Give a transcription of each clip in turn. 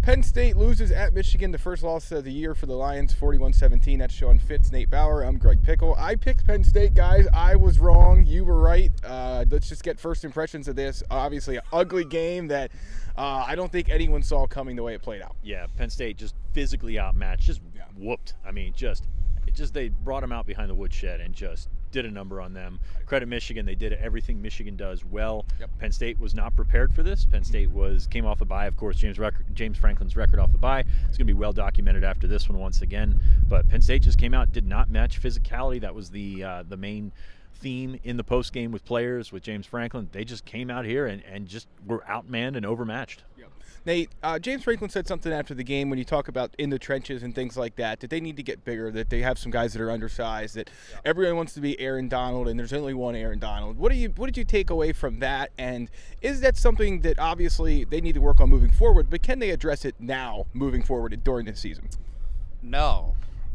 Penn State loses at Michigan, the first loss of the year for the Lions, 41-17. That's Sean Fitz, Nate Bauer. I'm Greg Pickel. I picked Penn State, guys. I was wrong. You were right. Let's just get first impressions of this. Obviously, an ugly game that I don't think anyone saw coming the way it played out. Yeah, Penn State just physically outmatched, just whooped. I mean, they brought them out behind the woodshed and just did a number on them. Credit Michigan. They did everything Michigan does well. Yep. Penn State was not prepared for this. Penn State came off a bye, of course, James Franklin's record off the bye. It's going to be well documented after this one once again. But Penn State just came out, did not match physicality. That was the main theme in the post game with players, with James Franklin. They just came out here and just were outmanned and overmatched. Yep. Nate, James Franklin said something after the game when you talk about in the trenches and things like that they need to get bigger, that they have some guys that are undersized, that everyone wants to be Aaron Donald, and there's only one Aaron Donald. What did you take away from that? And is that something that obviously they need to work on moving forward, but can they address it now moving forward during the season?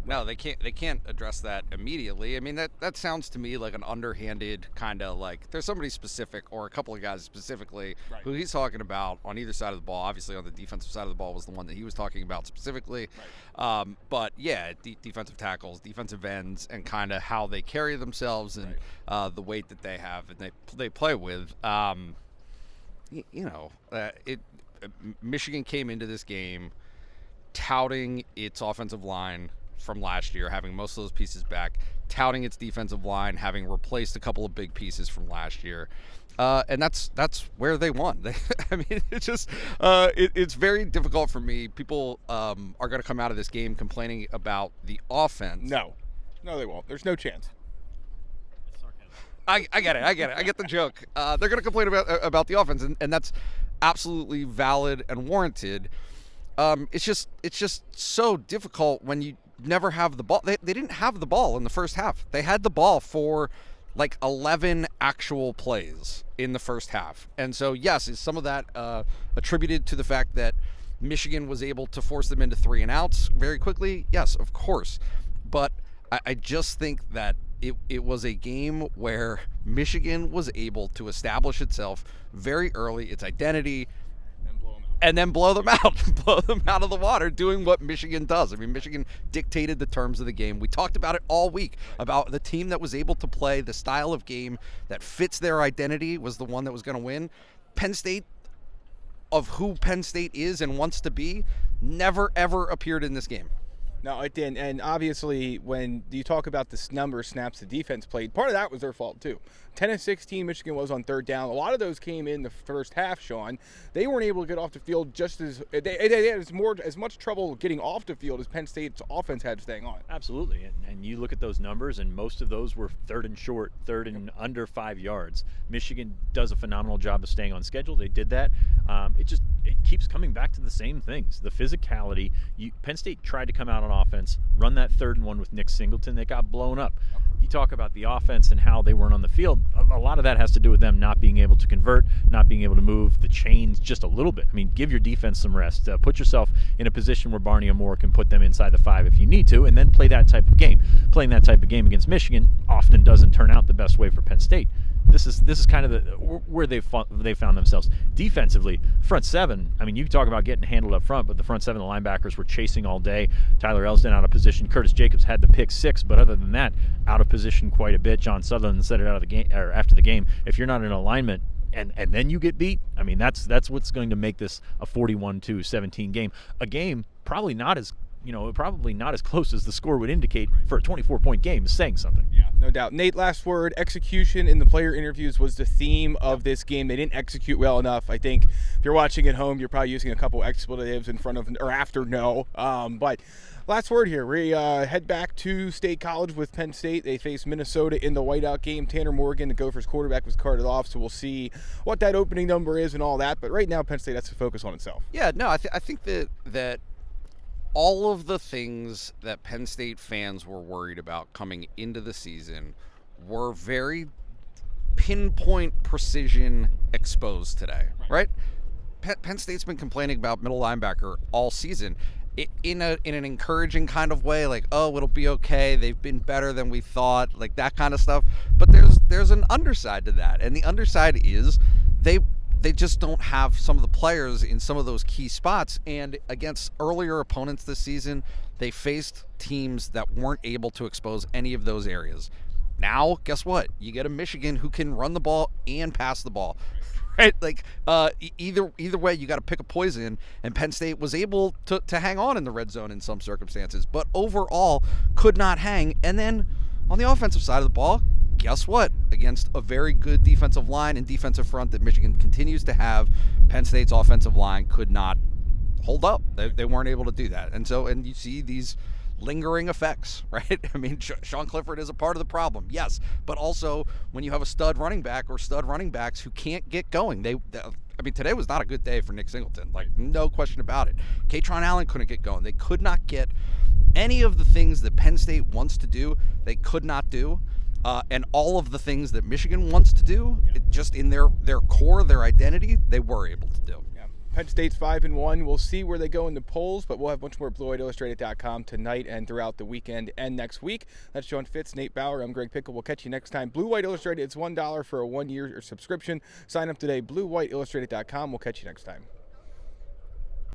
No, they can't address that immediately. I mean, that sounds to me like an underhanded kind of like there's somebody specific or a couple of guys specifically who he's talking about on either side of the ball. Obviously, on the defensive side of the ball was the one that he was talking about specifically. Right. But yeah, defensive tackles, defensive ends, and kind of how they carry themselves and the weight that they have and they play with. Michigan came into this game touting its offensive line from last year, having most of those pieces back, touting its defensive line, having replaced a couple of big pieces from last year. And that's where they won. I mean, it's just it's very difficult for me. People are going to come out of this game complaining about the offense. No, they won't. There's no chance. I get it. I get the joke. They're going to complain about the offense, and that's absolutely valid and warranted. It's just so difficult when you never have the ball. They didn't have the ball in the first half. They had the ball for like 11 actual plays in the first half. And so, yes, is some of that attributed to the fact that Michigan was able to force them into 3 and outs very quickly? Yes, of course. But I just think that it was a game where Michigan was able to establish itself very early, its identity, and then blow them out of the water, doing what Michigan does. I mean, Michigan dictated the terms of the game. We talked about it all week, about the team that was able to play the style of game that fits their identity was the one that was going to win. Penn State, of who Penn State is and wants to be, never, ever appeared in this game. No, it didn't. And obviously, when you talk about the number of snaps the defense played, part of that was their fault, too. 10 of 16, Michigan was on third down. A lot of those came in the first half, Sean. They weren't able to get off the field just as they had as much trouble getting off the field as Penn State's offense had staying on. Absolutely. And you look at those numbers, and most of those were third and short, third and under 5 yards. Michigan does a phenomenal job of staying on schedule. They did that. It keeps coming back to the same things. The physicality. Penn State tried to come out on offense, run that 3rd and 1 with Nick Singleton. They got blown up. You talk about the offense and how they weren't on the field. A lot of that has to do with them not being able to convert, not being able to move the chains just a little bit. I mean, give your defense some rest. Put yourself in a position where Barney and Moore can put them inside the 5 if you need to, and then play that type of game. Playing that type of game against Michigan often doesn't turn out the best way for Penn State. This is kind of where they found themselves defensively. Front 7. I mean, you talk about getting handled up front, but the front 7, the linebackers were chasing all day. Tyler Elsdon out of position. Curtis Jacobs had the pick 6, but other than that, out of position quite a bit. John Sutherland said it out of the game or after the game. If you're not in alignment and then you get beat, I mean that's what's going to make this a 41-17 game. A game probably not as close as the score would indicate for a 24-point game is saying something. Yeah, no doubt. Nate, last word. Execution in the player interviews was the theme of this game. They didn't execute well enough. I think if you're watching at home, you're probably using a couple expletives in front of or after no. But last word here. We head back to State College with Penn State. They face Minnesota in the whiteout game. Tanner Morgan, the Gophers quarterback, was carted off, so we'll see what that opening number is and all that. But right now, Penn State has to focus on itself. Yeah, no, I think that all of the things that Penn State fans were worried about coming into the season were very pinpoint precision exposed today, right? Penn State's been complaining about middle linebacker all season in an encouraging kind of way, like, oh, it'll be okay. They've been better than we thought, like that kind of stuff. But there's an underside to that, and the underside is they they just don't have some of the players in some of those key spots. And against earlier opponents this season, they faced teams that weren't able to expose any of those areas. Now, guess what? You get a Michigan who can run the ball and pass the ball. Right? Like, either way, you got to pick a poison, and Penn State was able to hang on in the red zone in some circumstances, but overall could not hang. And then on the offensive side of the ball, guess what? Against a very good defensive line and defensive front that Michigan continues to have, Penn State's offensive line could not hold up. They weren't able to do that. And you see these lingering effects, right? I mean, Sean Clifford is a part of the problem, yes, but also when you have a stud running back or stud running backs who can't get going, I mean, today was not a good day for Nick Singleton, like, no question about it. Katron Allen couldn't get going. They could not get any of the things that Penn State wants to do. They could not do, and all of the things that Michigan wants to do, just in their core, their identity, they were able to do. Penn State's 5-1. We'll see where they go in the polls, but we'll have much more at BlueWhiteIllustrated.com tonight and throughout the weekend and next week. That's Sean Fitz, Nate Bauer. I'm Greg Pickel. We'll catch you next time. Blue White Illustrated, it's $1 for a 1-year subscription. Sign up today, BlueWhiteIllustrated.com. We'll catch you next time.